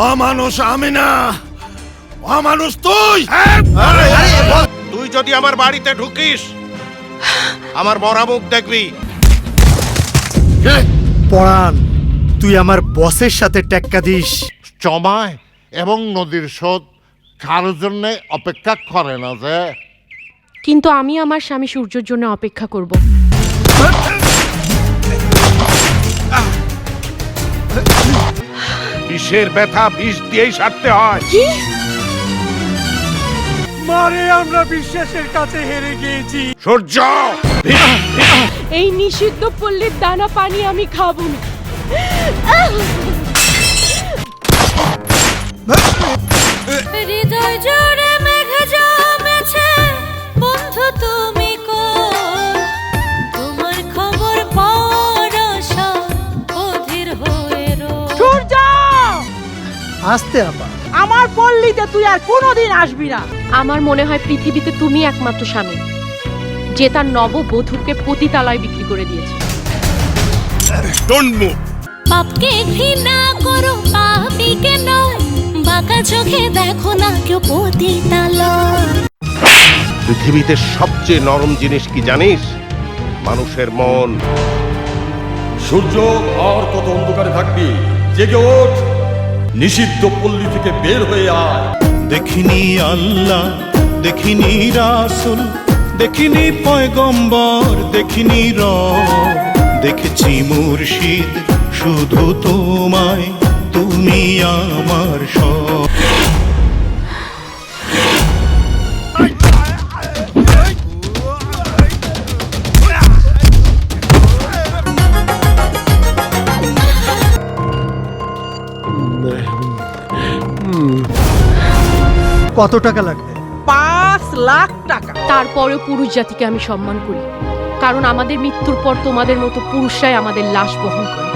অমানুষ আমি না, অমানুষ তুই। তুই যদি আমার বাড়িতে ঢুকিস আমার মরা মুখ দেখবি। পরাণ, তুই আমার বসের সাথে টেক্কা দিস। জমায় এবং নদীর স্রোত কারোর জন্য অপেক্ষা করে না যে। কিন্তু আমি আমার স্বামী সূর্যর জন্য অপেক্ষা করব। বিষের ব্যথা বিষ দিয়েই সারতে হয়। কি? মারে আমরা বিশ্বাসের কাছে হেরে গিয়েছি। সূর্য, এই নিষিদ্ধ পল্লীর দানা পানি আমি খাবো না। হৃদয় জোড়ে মেঘ জমেছে, বন্ধু তুমি কোন? তোমার খবর পরশা অধীর হয়ে রোজ। সূর্য, আসতে আপা। আমার পল্লীতে তুই আর কোনোদিন আসবি না। আমার মনে হয় পৃথিবীতে তুমি একমাত্র স্বামী যে তার নববধূকে পতিতালয় বিক্রি করে দিয়েছে। Don't move. পাপকে ঘৃণা করো, পাপীকে নয়। বাঁকা চোখে দেখো না কেউ পতিতালয়। পৃথিবীতে সবচেয়ে নরম জিনিস কি জানিস? মানুষের মন। সূর্য, আর কত অন্ধকারে থাকবি? জেগে ওঠ, নিষিদ্ধ পল্লী থেকে বের হয়ে আয়। দেখিনি আল্লাহ, দেখিনি রাসূল, দেখিনি পয়গম্বর, দেখিনি রব, দেখেছি মুর্শিদ শুধু তোমায়, তুমি আমার সব। কত টাকা লাগবে? 5 লাখ টাকা। তারপরেও পুরুষ জাতিকে আমি সম্মান করি, কারণ আমাদের মৃত্যুর পর তোমাদের মতো পুরুষরাই আমাদের লাশ বহন করে।